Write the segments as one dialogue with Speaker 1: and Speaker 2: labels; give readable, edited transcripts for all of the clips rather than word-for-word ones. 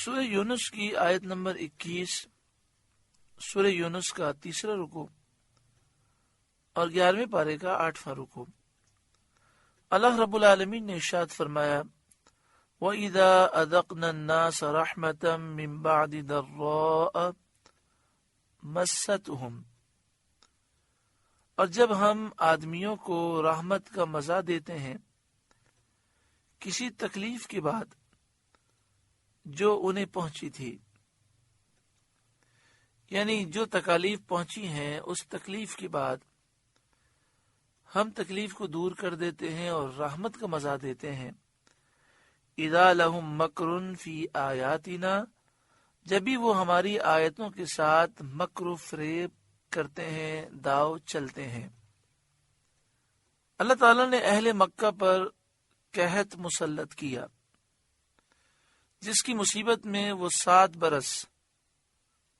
Speaker 1: سورہ یونس کی آیت نمبر 21، سورہ یونس کا 3 رکوع اور 11ویں پارے کا 8واں رکوع۔ اللہ رب العالمین نے ارشاد فرمایا وَإِذَا أَذَقْنَا النَّاسَ رَحْمَةً مِّن بَعْدِ ضَرَّاءَ مَسَّتْهُمْ، اور جب ہم آدمیوں کو رحمت کا مزہ دیتے ہیں کسی تکلیف کے بعد جو انہیں پہنچی تھی، یعنی جو تکالیف پہنچی ہیں اس تکلیف کے بعد ہم تکلیف کو دور کر دیتے ہیں اور رحمت کا مزہ دیتے ہیں۔ اذا لہم مکر فی آیاتنا، جب بھی وہ ہماری آیتوں کے ساتھ مکر و فریب کرتے ہیں، داؤ چلتے ہیں۔ اللہ تعالیٰ نے اہل مکہ پر قحط مسلط کیا جس کی مصیبت میں وہ 7 برس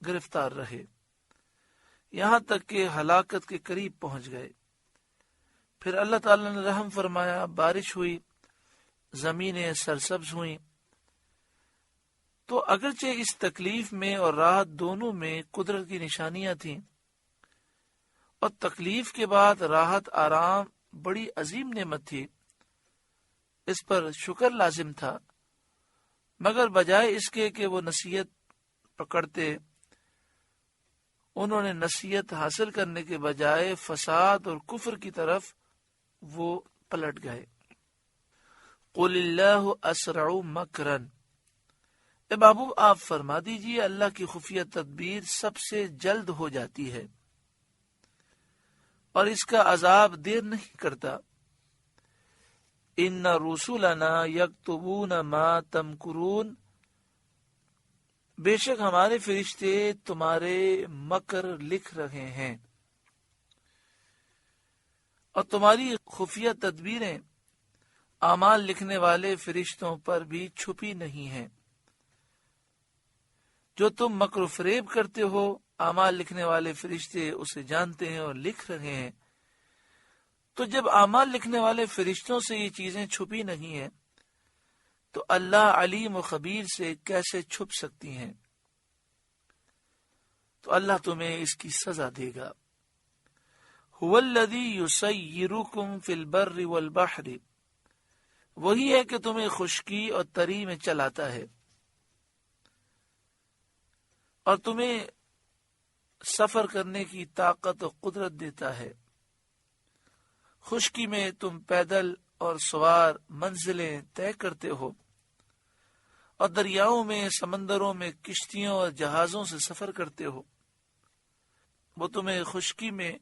Speaker 1: گرفتار رہے، یہاں تک کہ ہلاکت کے قریب پہنچ گئے۔ پھر اللہ تعالیٰ نے رحم فرمایا، بارش ہوئی، زمینیں سرسبز ہوئیں۔ تو اگرچہ اس تکلیف میں اور راحت دونوں میں قدرت کی نشانیاں تھیں، اور تکلیف کے بعد راحت آرام بڑی عظیم نعمت تھی، اس پر شکر لازم تھا، مگر بجائے اس کے کہ وہ نصیحت پکڑتے، انہوں نے نصیحت حاصل کرنے کے بجائے فساد اور کفر کی طرف وہ پلٹ گئے۔ قل اللہ اسرع مکرا، اے محبوب آپ فرما دیجئے اللہ کی خفیہ تدبیر سب سے جلد ہو جاتی ہے اور اس کا عذاب دیر نہیں کرتا۔ ان رسولنا یکتبون ما تمکرون، بے شک ہمارے فرشتے تمہارے مکر لکھ رہے ہیں، اور تمہاری خفیہ تدبیریں اعمال لکھنے والے فرشتوں پر بھی چھپی نہیں ہیں۔ جو تم مکر و فریب کرتے ہو اعمال لکھنے والے فرشتے اسے جانتے ہیں اور لکھ رہے ہیں۔ تو جب اعمال لکھنے والے فرشتوں سے یہ چیزیں چھپی نہیں ہیں تو اللہ علیم و خبیر سے کیسے چھپ سکتی ہیں؟ تو اللہ تمہیں اس کی سزا دے گا۔ هو الذی یسیرکم فی البر والبحر، وہی ہے کہ تمہیں خشکی اور تری میں چلاتا ہے اور تمہیں سفر کرنے کی طاقت و قدرت دیتا ہے۔ خشکی میں تم پیدل اور سوار منزلیں طے کرتے ہو، اور دریاؤں میں، سمندروں میں کشتیوں اور جہازوں سے سفر کرتے ہو۔ وہ تمہیں خشکی میں،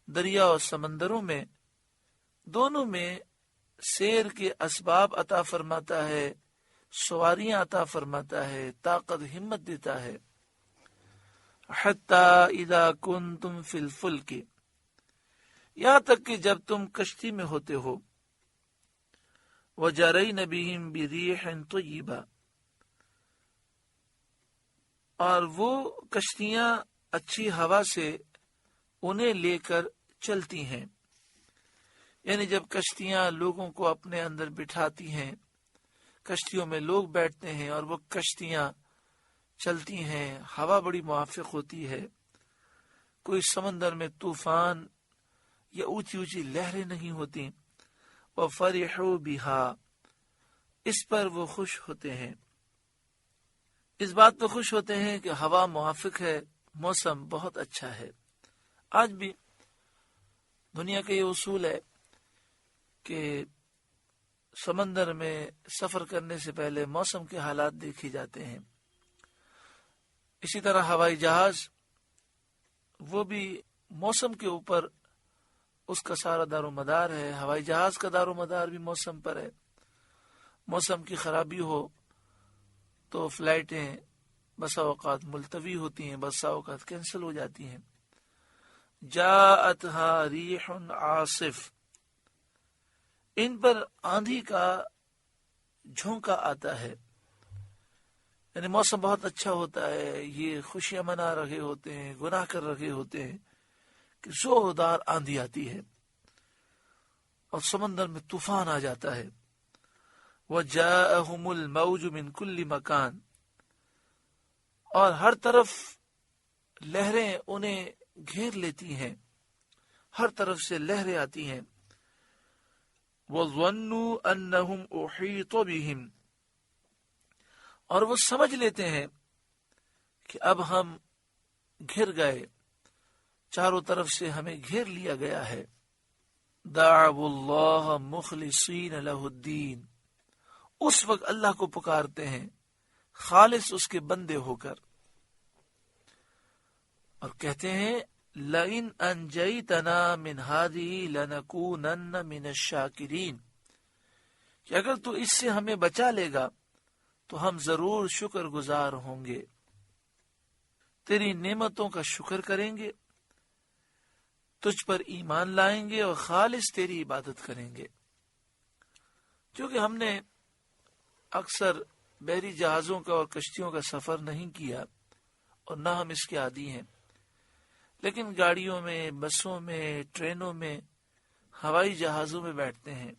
Speaker 1: دریا اور سمندروں میں، دونوں میں سیر کے اسباب عطا فرماتا ہے، سواریاں عطا فرماتا ہے، طاقت ہمت دیتا ہے۔ حتی اذا کنتم فی الفلک، یہاں تک کہ جب تم کشتی میں ہوتے ہو، وَجَرَيْنَ بِهِمْ بِرِيحٍ طَيِّبَةٍ، اور وہ کشتیاں اچھی ہوا سے انہیں لے کر چلتی ہیں، یعنی جب کشتیاں لوگوں کو اپنے اندر بٹھاتی ہیں، کشتیوں میں لوگ بیٹھتے ہیں اور وہ کشتیاں چلتی ہیں، ہوا بڑی موافق ہوتی ہے، کوئی سمندر میں طوفان یا اونچی اونچی لہریں نہیں ہوتی، وَفَرِحُوا بِهَا، اس پر وہ خوش ہوتے ہیں، اس بات پہ خوش ہوتے ہیں کہ ہوا موافق ہے، موسم بہت اچھا ہے۔ آج بھی دنیا کا یہ اصول ہے کہ سمندر میں سفر کرنے سے پہلے موسم کے حالات دیکھے جاتے ہیں۔ اسی طرح ہوائی جہاز، وہ بھی موسم کے اوپر اس کا سارا دار و مدار ہے۔ ہوائی جہاز کا دار و مدار بھی موسم پر ہے۔ موسم کی خرابی ہو تو فلائٹیں بسا اوقات ملتوی ہوتی ہیں، بسا اوقات کینسل ہو جاتی ہیں۔ جاءتها ریح عاصف، ان پر آندھی کا جھونکا آتا ہے، یعنی موسم بہت اچھا ہوتا ہے، یہ خوشیاں منا رہے ہوتے ہیں، گناہ کر رہے ہوتے ہیں کہ زوردار آندھی آتی ہے اور سمندر میں طوفان آ جاتا ہے۔ وَجَاءَهُمُ الْمَوْجُ مِنْ كُلِّ مَكَانٍ، اور ہر طرف لہریں انہیں گھیر لیتی ہیں، ہر طرف سے لہریں آتی ہیں۔ وَظَنُّوا أَنَّهُمْ أُحِيطُ بِهِمْ، اور وہ سمجھ لیتے ہیں کہ اب ہم گھر گئے، چاروں طرف سے ہمیں گھیر لیا گیا ہے۔ دعوا اللہ مخلصین لہ الدین، اس وقت اللہ کو پکارتے ہیں خالص اس کے بندے ہو کر، اور کہتے ہیں لئن انجیتنا من هذه لنکونن من الشاکرین، کہ اگر تو اس سے ہمیں بچا لے گا تو ہم ضرور شکر گزار ہوں گے، تیری نعمتوں کا شکر کریں گے، تجھ پر ایمان لائیں گے اور خالص تیری عبادت کریں گے۔ کیونکہ ہم نے اکثر بحری جہازوں کا اور کشتیوں کا سفر نہیں کیا اور نہ ہم اس کے عادی ہیں، لیکن گاڑیوں میں، بسوں میں، ٹرینوں میں، ہوائی جہازوں میں بیٹھتے ہیں۔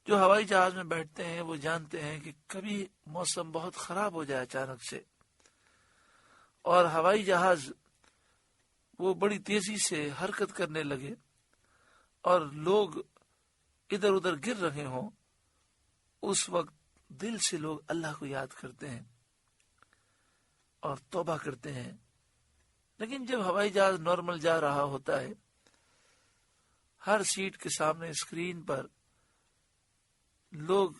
Speaker 1: جو ہوائی جہاز میں بیٹھتے ہیں وہ جانتے ہیں کہ کبھی موسم بہت خراب ہو جائے اچانک سے، اور ہوائی جہاز وہ بڑی تیزی سے حرکت کرنے لگے اور لوگ ادھر ادھر گر رہے ہوں، اس وقت دل سے لوگ اللہ کو یاد کرتے ہیں اور توبہ کرتے ہیں۔ لیکن جب ہوائی جہاز نارمل جا رہا ہوتا ہے، ہر سیٹ کے سامنے اسکرین پر لوگ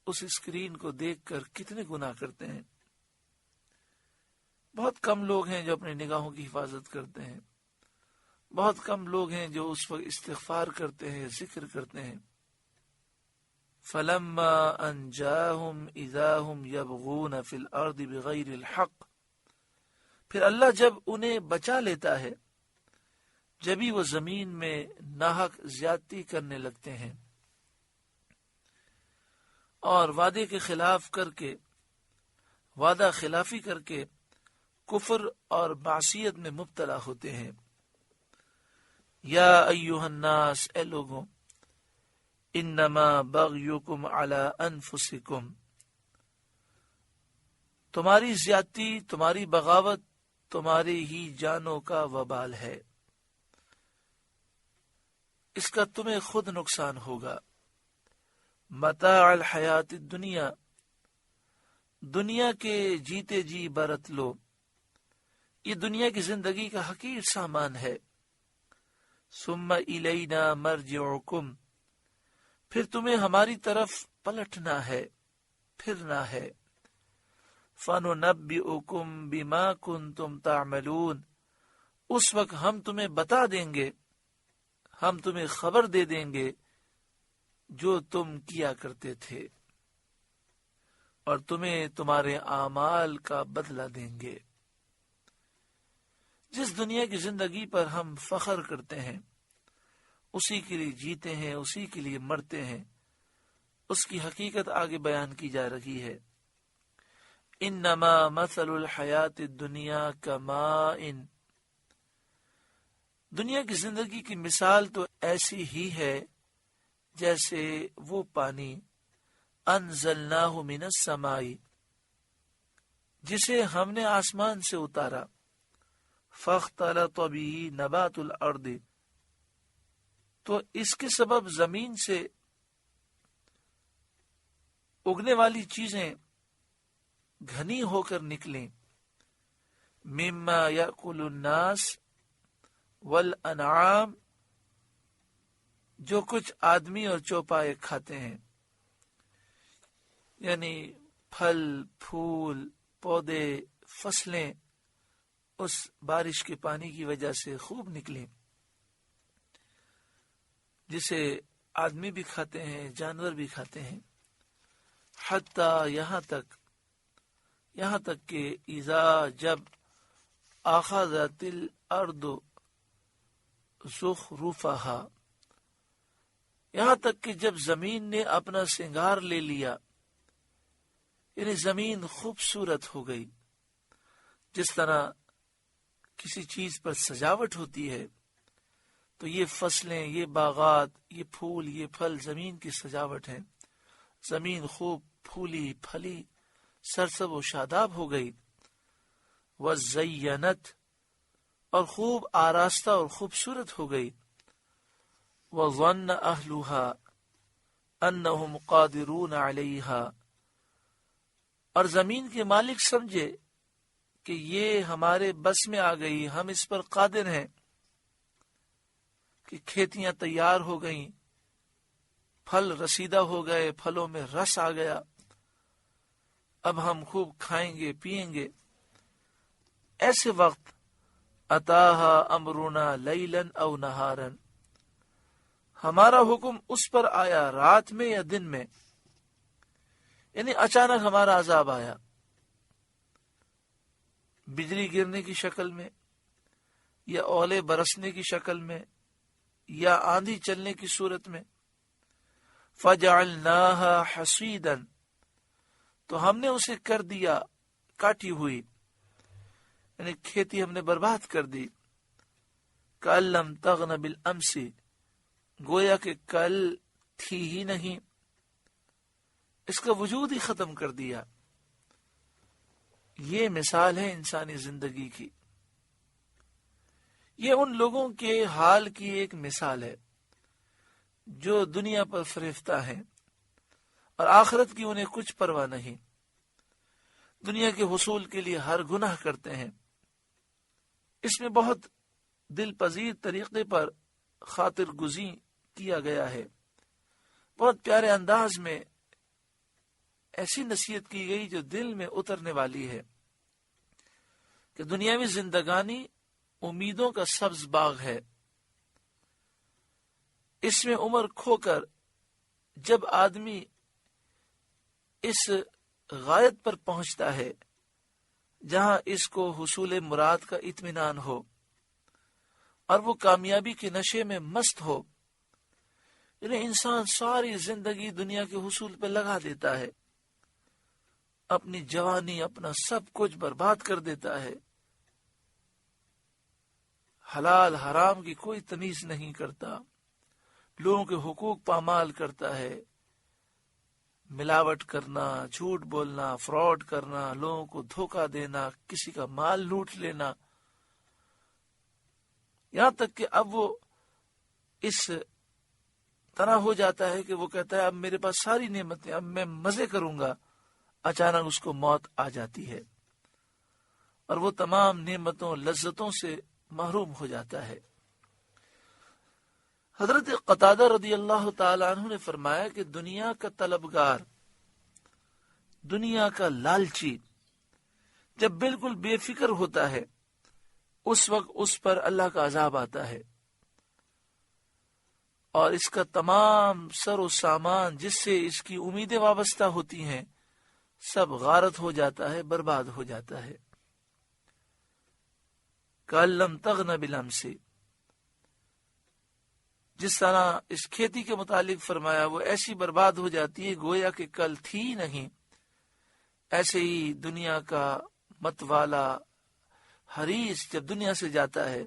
Speaker 1: اس اسکرین کو دیکھ کر کتنے گناہ کرتے ہیں۔ بہت کم لوگ ہیں جو اپنی نگاہوں کی حفاظت کرتے ہیں، بہت کم لوگ ہیں جو اس وقت استغفار کرتے ہیں، ذکر کرتے ہیں۔ فَلَمَّا أَنْجَاهُمْ إِذَا هُمْ يَبْغُونَ فِي الْأَرْضِ بِغَيْرِ الْحَقِّ، پھر اللہ جب انہیں بچا لیتا ہے جبھی وہ زمین میں ناحق زیادتی کرنے لگتے ہیں اور وعدے کے خلاف کر کے، وعدہ خلافی کر کے کفر اور معصیت میں مبتلا ہوتے ہیں۔ یا ایھا الناس، اے لوگوں، انما بغیکم علی انفسکم، تمہاری زیادتی، تمہاری بغاوت تمہاری ہی جانوں کا وبال ہے، اس کا تمہیں خود نقصان ہوگا۔ متاع الحیات الدنیا، دنیا کے جیتے جی برت لو، یہ دنیا کی زندگی کا حقیر سامان ہے۔ ثم الینا مرجعکم، پھر تمہیں ہماری طرف پلٹنا ہے، پھرنا ہے۔ فننبئکم بما کنتم تعملون، اس وقت ہم تمہیں بتا دیں گے، ہم تمہیں خبر دے دیں گے جو تم کیا کرتے تھے، اور تمہیں تمہارے اعمال کا بدلہ دیں گے۔ جس دنیا کی زندگی پر ہم فخر کرتے ہیں، اسی کے لیے جیتے ہیں، اسی کے لیے مرتے ہیں، اس کی حقیقت آگے بیان کی جا رہی ہے۔ انما مثل الحیات الدنیا کماء، دنیا کی زندگی کی مثال تو ایسی ہی ہے جیسے وہ پانی انزلناہ من السماء، جسے ہم نے آسمان سے اتارا، فاختلط به نبات الارض، تو اس کے سبب زمین سے اگنے والی چیزیں گھنی ہو کر نکلیں، مما یاکل الناس والانعام، جو کچھ آدمی اور چوپائے کھاتے ہیں، یعنی پھل پھول پودے فصلیں اس بارش کے پانی کی وجہ سے خوب نکلیں، جسے آدمی بھی کھاتے ہیں، جانور بھی کھاتے ہیں۔ حتی یہاں تک کہ اذا جب اخذت الارض زخرفہا، یہاں تک کہ جب زمین نے اپنا سنگار لے لیا، یعنی زمین خوبصورت ہو گئی، جس طرح کسی چیز پر سجاوٹ ہوتی ہے تو یہ فصلیں، یہ باغات، یہ پھول، یہ پھل زمین کی سجاوٹ ہیں۔ زمین خوب پھولی پھلی سرسب و شاداب ہو گئی، وزینت، اور خوب آراستہ اور خوبصورت ہو گئی، وظن اہلھا انہم قادرون علیہا، اور زمین کے مالک سمجھے کہ یہ ہمارے بس میں آ گئی، ہم اس پر قادر ہیں، کہ کھیتیاں تیار ہو گئیں، پھل رسیدہ ہو گئے، پھلوں میں رس آ گیا، اب ہم خوب کھائیں گے پیئیں گے۔ ایسے وقت اتاہا امرنا لیلا او نہارا، ہمارا حکم اس پر آیا رات میں یا دن میں، یعنی اچانک ہمارا عذاب آیا، بجلی گرنے کی شکل میں، یا اولے برسنے کی شکل میں، یا آندھی چلنے کی صورت میں۔ فجعلناها حصیدا، تو ہم نے اسے کر دیا کاٹی ہوئی، یعنی کھیتی ہم نے برباد کر دی۔ کأن لم تغن بالامس، گویا کہ کل تھی ہی نہیں، اس کا وجود ہی ختم کر دیا۔ یہ مثال ہے انسانی زندگی کی، یہ ان لوگوں کے حال کی ایک مثال ہے جو دنیا پر فریفتہ ہیں اور آخرت کی انہیں کچھ پرواہ نہیں، دنیا کے حصول کے لیے ہر گناہ کرتے ہیں۔ اس میں بہت دل پذیر طریقے پر خاطر گزین کیا گیا ہے، بہت پیارے انداز میں ایسی نصیحت کی گئی جو دل میں اترنے والی ہے، کہ دنیاوی زندگانی امیدوں کا سبز باغ ہے، اس میں عمر کھو کر جب آدمی اس غایت پر پہنچتا ہے جہاں اس کو حصول مراد کا اطمینان ہو اور وہ کامیابی کے نشے میں مست ہو، یعنی انسان ساری زندگی دنیا کے حصول پہ لگا دیتا ہے، اپنی جوانی اپنا سب کچھ برباد کر دیتا ہے، حلال حرام کی کوئی تمیز نہیں کرتا، لوگوں کے حقوق پامال کرتا ہے، ملاوٹ کرنا، جھوٹ بولنا، فراڈ کرنا، لوگوں کو دھوکہ دینا، کسی کا مال لوٹ لینا، یہاں تک کہ اب وہ اس طرح ہو جاتا ہے کہ وہ کہتا ہے اب میرے پاس ساری نعمتیں، اب میں مزے کروں گا، اچانک اس کو موت آ جاتی ہے اور وہ تمام نعمتوں لذتوں سے محروم ہو جاتا ہے۔ حضرت قتادہ رضی اللہ تعالی عنہ نے فرمایا کہ دنیا کا طلبگار، دنیا کا لالچی جب بالکل بے فکر ہوتا ہے اس وقت اس پر اللہ کا عذاب آتا ہے، اور اس کا تمام سر و سامان جس سے اس کی امیدیں وابستہ ہوتی ہیں سب غارت ہو جاتا ہے، برباد ہو جاتا ہے۔ کأن لم تغن بالامس، جس طرح اس کھیتی کے متعلق فرمایا وہ ایسی برباد ہو جاتی ہے گویا کہ کل تھی نہیں، ایسے ہی دنیا کا متوالا حریص جب دنیا سے جاتا ہے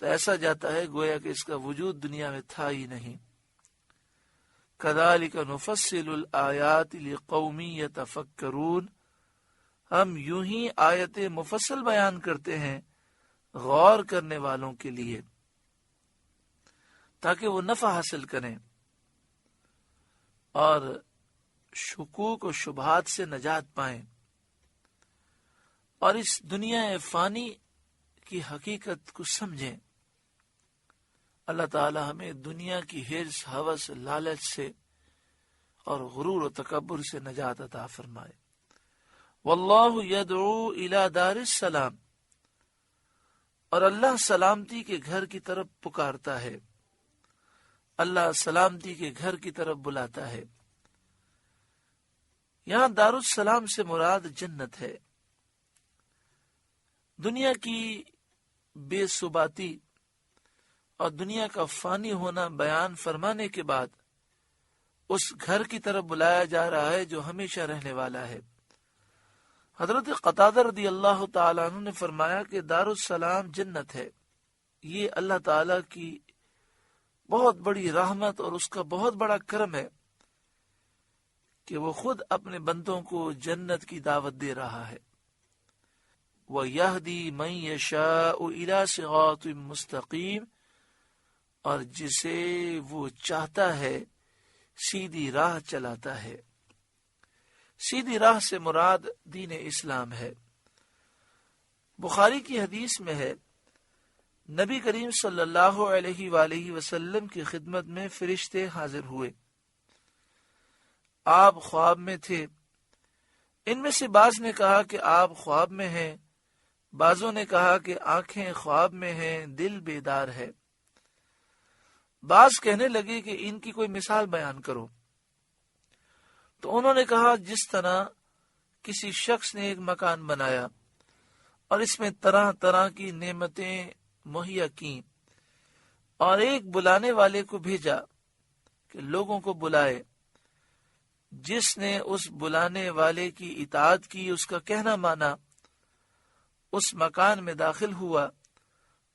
Speaker 1: تو ایسا جاتا ہے گویا کہ اس کا وجود دنیا میں تھا ہی نہیں۔ کذالک نفصل الآیات لقوم یتفکرون، ہم یوں ہی آیت مفصل بیان کرتے ہیں غور کرنے والوں کے لیے، تاکہ وہ نفع حاصل کریں اور شکوک و شبہات سے نجات پائیں اور اس دنیا فانی کی حقیقت کو سمجھیں۔ اللہ تعالی ہمیں دنیا کی حرص، ہوس، لالچ سے اور غرور و تکبر سے نجات عطا فرمائے۔ واللہ یدعو الی دار السلام، اور اللہ سلامتی کے گھر کی طرف پکارتا ہے، اللہ سلامتی کے گھر کی طرف بلاتا ہے۔ یہاں دار السلام سے مراد جنت ہے۔ دنیا کی بے ثباتی اور دنیا کا فانی ہونا بیان فرمانے کے بعد اس گھر کی طرف بلایا جا رہا ہے جو ہمیشہ رہنے والا ہے۔ حضرت قتادہ رضی اللہ تعالیٰ عنہ نے فرمایا کہ دار السلام جنت ہے، یہ اللہ تعالیٰ کی بہت بڑی رحمت اور اس کا بہت بڑا کرم ہے کہ وہ خود اپنے بندوں کو جنت کی دعوت دے رہا ہے۔ وَيَهْدِي مَن يَشَاءُ إِلَى صِرَاطٍ مُسْتَقِيمٍ، اور جسے وہ چاہتا ہے سیدھی راہ چلاتا ہے۔ سیدھی راہ سے مراد دین اسلام ہے۔ بخاری کی حدیث میں ہے، نبی کریم صلی اللہ علیہ وآلہ وسلم کی خدمت میں فرشتے حاضر ہوئے۔ آپ خواب میں تھے۔ ان میں سے بعض نے کہا کہ آپ خواب میں ہیں، بعضوں نے کہا کہ آنکھیں خواب میں ہیں، دل بیدار ہے۔ بعض کہنے لگے کہ ان کی کوئی مثال بیان کرو۔ تو انہوں نے کہا، جس طرح کسی شخص نے ایک مکان بنایا اور اس میں طرح طرح کی نعمتیں مہیا کیں، اور ایک بلانے والے کو بھیجا کہ لوگوں کو بلائے، جس نے اس بلانے والے کی اطاعت کی، اس کا کہنا مانا، اس مکان میں داخل ہوا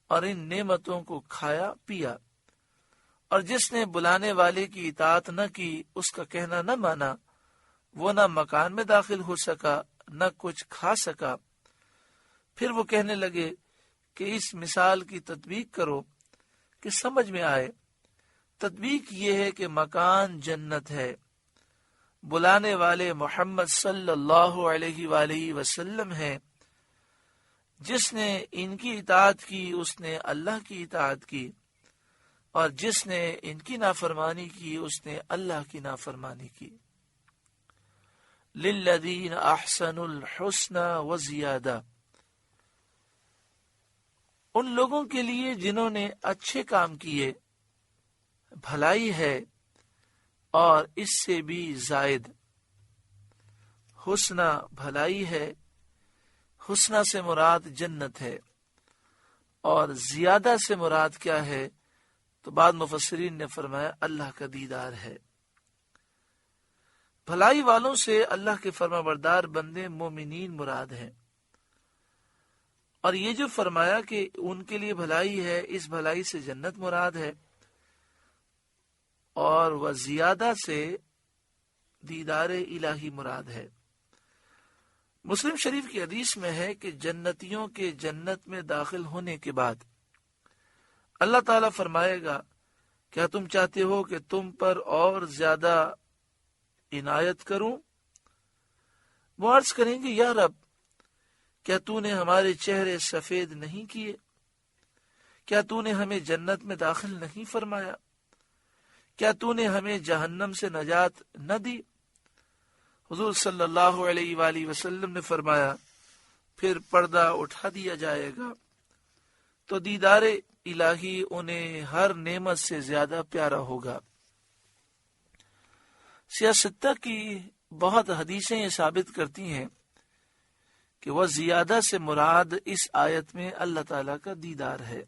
Speaker 1: اور ان نعمتوں کو کھایا پیا، اور جس نے بلانے والے کی اطاعت نہ کی، اس کا کہنا نہ مانا، وہ نہ مکان میں داخل ہو سکا نہ کچھ کھا سکا۔ پھر وہ کہنے لگے کہ اس مثال کی تطبیق کرو کہ سمجھ میں آئے۔ تطبیق یہ ہے کہ مکان جنت ہے، بلانے والے محمد صلی اللہ علیہ وآلہ وسلم ہیں، جس نے ان کی اطاعت کی اس نے اللہ کی اطاعت کی، اور جس نے ان کی نافرمانی کی اس نے اللہ کی نافرمانی کی۔ للذین احسنوا الحسنى وزیادہ، ان لوگوں کے لیے جنہوں نے اچھے کام کیے بھلائی ہے، اور اس سے بھی زائد۔ حسنہ بھلائی ہے، حسنہ سے مراد جنت ہے، اور زیادہ سے مراد کیا ہے؟ تو بعض مفسرین نے فرمایا اللہ کا دیدار ہے۔ بھلائی والوں سے اللہ کے فرما بردار بندے مومنین مراد ہیں، اور یہ جو فرمایا کہ ان کے لیے بھلائی ہے، اس بھلائی سے جنت مراد ہے، اور وہ زیادہ سے دیدار الہی مراد ہے۔ مسلم شریف کی حدیث میں ہے کہ جنتیوں کے جنت میں داخل ہونے کے بعد اللہ تعالیٰ فرمائے گا، کیا تم چاہتے ہو کہ تم پر اور زیادہ عنایت کروں؟ وہ عرض کریں گے، یا رب، کیا تو نے ہمارے چہرے سفید نہیں کیے؟ کیا تو نے ہمیں جنت میں داخل نہیں فرمایا؟ کیا تو نے ہمیں جہنم سے نجات نہ دی؟ حضور صلی اللہ علیہ وآلہ وسلم نے فرمایا، پھر پردہ اٹھا دیا جائے گا تو دیدار الہی انہیں ہر نعمت سے زیادہ پیارا ہوگا۔ سیاستہ کی بہت حدیثیں یہ ثابت کرتی ہیں کہ وہ زیادہ سے مراد اس آیت میں اللہ تعالیٰ کا دیدار ہے۔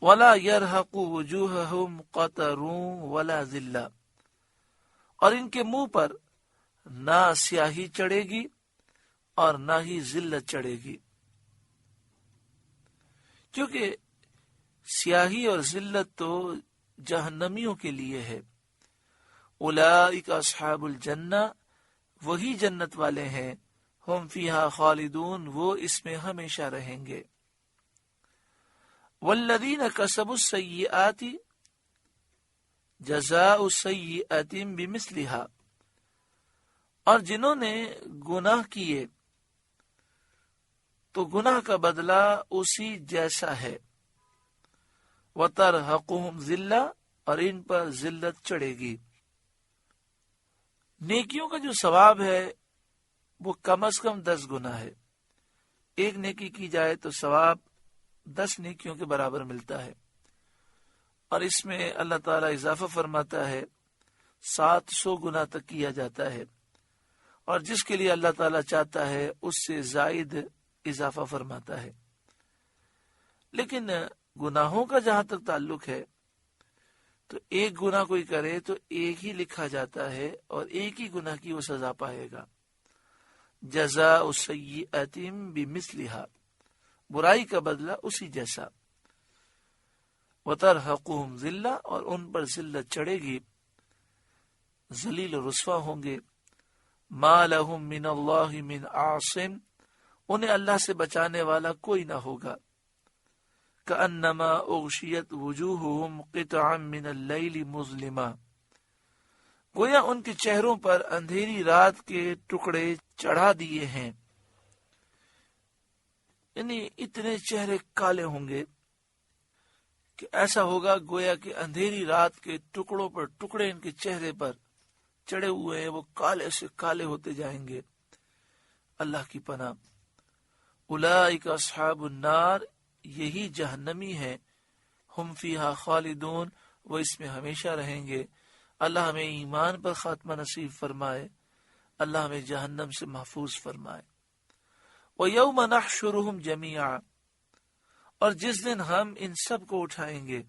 Speaker 1: وَلَا يَرْحَقُ وُجُوهَهُمْ قَتَرٌ وَلَا ذِلَّةٌ، اور ان کے منہ پر نہ سیاہی چڑھے گی اور نہ ہی ذلت چڑھے گی، کیونکہ سیاہی اور ذلت تو جہنمیوں کے لیے ہے۔ اولئک اصحاب الجنہ، وہی جنت والے ہیں، ہم فیہا خالدون، وہ اس میں ہمیشہ رہیں گے۔ والذین کسبوا السیئات جزاء سیئۃ بمثلہا، اور جنہوں نے گناہ کیے تو گناہ کا بدلہ اسی جیسا ہے۔ وترہقہم ذلہ، اور ان پر ذلت چڑھے گی۔ نیکیوں کا جو ثواب ہے وہ کم از کم 10 گنا ہے۔ ایک نیکی کی جائے تو ثواب 10 نیکیوں کے برابر ملتا ہے، اور اس میں اللہ تعالیٰ اضافہ فرماتا ہے، 700 گنا تک کیا جاتا ہے، اور جس کے لیے اللہ تعالیٰ چاہتا ہے اس سے زائد اضافہ فرماتا ہے۔ لیکن گناہوں کا جہاں تک تعلق ہے تو ایک گناہ کوئی کرے تو ایک ہی لکھا جاتا ہے، اور ایک ہی گناہ کی وہ سزا پائے گا۔ جزاء سیئۃ بمثلہا، برائی کا بدلہ اسی جیسا۔ وترہقہم ذلہ، اور ان پر ذلت چڑھے گی، ذلیل و رسوا ہوں گے۔ ما لہم من اللہ من عاصم، انہیں اللہ سے بچانے والا کوئی نہ ہوگا۔ کأنما اغشیت وجوہہم قطعا من اللیل مظلما، گویا ان کے چہروں پر اندھیری رات کے ٹکڑے چڑھا دیے ہیں، یعنی اتنے چہرے کالے ہوں گے کہ ایسا ہوگا گویا کہ اندھیری رات کے ٹکڑوں پر ٹکڑے ان کے چہرے پر چڑھے ہوئے ہیں، وہ کالے سے کالے ہوتے جائیں گے۔ اللہ کی پناہ۔ اولئک اصحاب النار، یہی جہنمی ہیں، ہم فیہا خالدون، وہ اس میں ہمیشہ رہیں گے۔ اللہ ہمیں ایمان پر خاتمہ نصیب فرمائے، اللہ ہمیں جہنم سے محفوظ فرمائے۔ وَيَوْمَ نَحْشُرُهُمْ جَمِيعًا، اور جس دن ہم ان سب کو اٹھائیں گے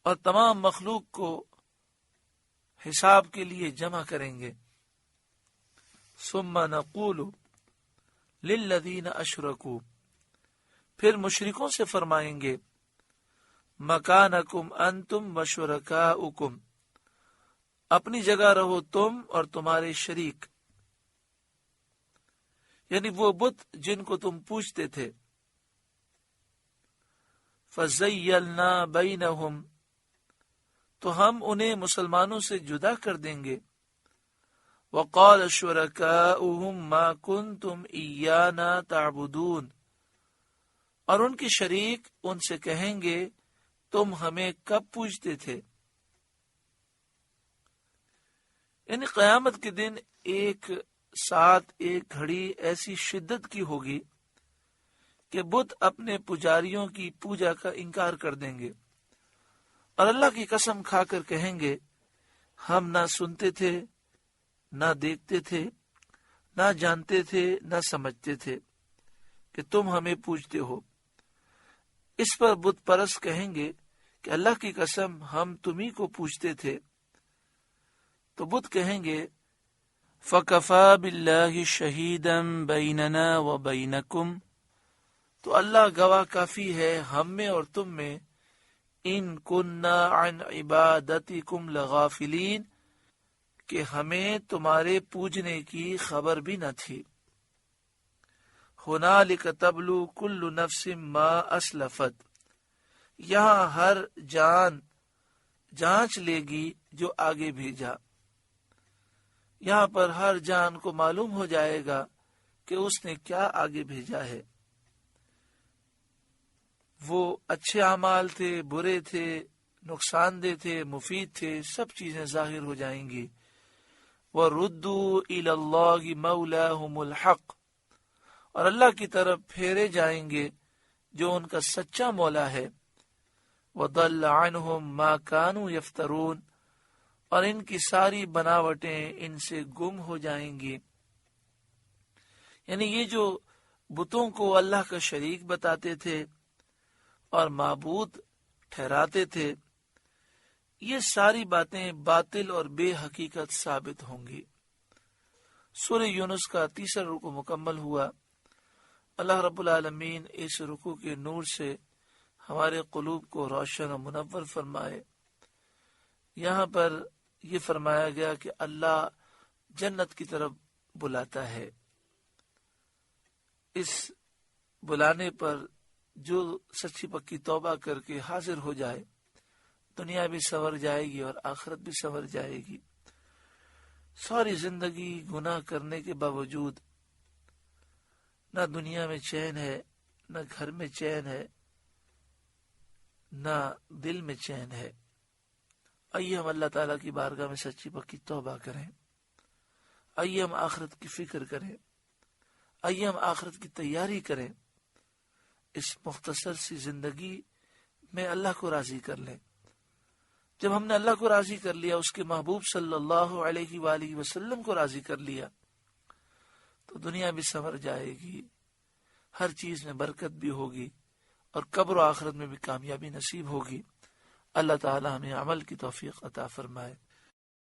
Speaker 1: اور تمام مخلوق کو حساب کے لیے جمع کریں گے۔ ثُمَّ نَقُولُ لِلَّذِينَ أَشْرَكُوا، پھر مشرکوں سے فرمائیں گے، مَكَانَكُمْ أَنْتُمْ وَشُرَكَاؤُكُمْ، اپنی جگہ رہو تم اور تمہارے شریک، یعنی وہ بت جن کو تم پوجتے تھے۔ فَزَيَّلْنَا بَيْنَهُمْ، تو ہم انہیں مسلمانوں سے جدا کر دیں گے۔ وَقَالَ شُرَكَاؤُهُمْ مَا كُنْتُمْ إِيَّانَا تَعْبُدُونَ، اور ان کے شریک ان سے کہیں گے تم ہمیں کب پوجتے تھے؟ یعنی قیامت کے دن ایک ساتھ ایک گھڑی ایسی شدت کی ہوگی کہ بت اپنے پجاریوں کی پوجا کا انکار کر دیں گے اور اللہ کی قسم کھا کر کہیں گے ہم نہ سنتے تھے، نہ دیکھتے تھے، نہ جانتے تھے، نہ سمجھتے تھے کہ تم ہمیں پوجتے ہو۔ اس پر بت پرست کہیں گے کہ اللہ کی قسم ہم تمہیں کو پوجتے تھے۔ تو بت کہیں گے فَكَفَى بِاللَّهِ شَهِيدًا بَيْنَنَا وَبَيْنَكُمْ، تو اللہ گواہ کافی ہے ہم میں اور تم میں، ان كُنَّا عَنْ عِبَادَتِكُمْ لَغَافِلِينَ، کہ ہمیں تمہارے پوجنے کی خبر بھی نہ تھی۔ هُنَالِكَ تَبْلُو كُلُّ نَفْسٍ مَا أَسْلَفَتْ، یہاں ہر جان جانچ لے گی جو آگے بھیجا۔ یہاں پر ہر جان کو معلوم ہو جائے گا کہ اس نے کیا آگے بھیجا ہے۔ وہ اچھے اعمال تھے، برے تھے، نقصان دہ تھے، مفید تھے، سب چیزیں ظاہر ہو جائیں گی۔ وَرُدُّوا إِلَى اللَّهِ مَوْلَاهُمُ الْحَقِّ، اور اللہ کی طرف پھیرے جائیں گے جو ان کا سچا مولا ہے۔ وَضَلَّ عَنْهُمْ مَا كَانُوا يَفْتَرُونَ، اور ان کی ساری بناوٹیں ان سے گم ہو جائیں گی۔ یعنی یہ جو بتوں کو اللہ کا شریک بتاتے تھے اور معبود ٹھہراتے تھے، یہ ساری باتیں باطل اور بے حقیقت ثابت ہوں گی۔ سورہ یونس کا 3 رکوع مکمل ہوا۔ اللہ رب العالمین اس رکوع کے نور سے ہمارے قلوب کو روشن و منور فرمائے۔ یہاں پر یہ فرمایا گیا کہ اللہ جنت کی طرف بلاتا ہے۔ اس بلانے پر جو سچی پکی توبہ کر کے حاضر ہو جائے، دنیا بھی سنور جائے گی اور آخرت بھی سنور جائے گی۔ ساری زندگی گناہ کرنے کے باوجود نہ دنیا میں چین ہے، نہ گھر میں چین ہے، نہ دل میں چین ہے۔ آئیے ہم اللہ تعالیٰ کی بارگاہ میں سچی پکی توبہ کریں، آئیے ہم آخرت کی فکر کریں، آئیے ہم آخرت کی تیاری کریں۔ اس مختصر سی زندگی میں اللہ کو راضی کر لیں۔ جب ہم نے اللہ کو راضی کر لیا، اس کے محبوب صلی اللہ علیہ وآلہ وسلم کو راضی کر لیا، تو دنیا بھی سنور جائے گی، ہر چیز میں برکت بھی ہوگی اور قبر و آخرت میں بھی کامیابی نصیب ہوگی۔ اللہ تعالی ہمیں عمل کی توفیق عطا فرمائے۔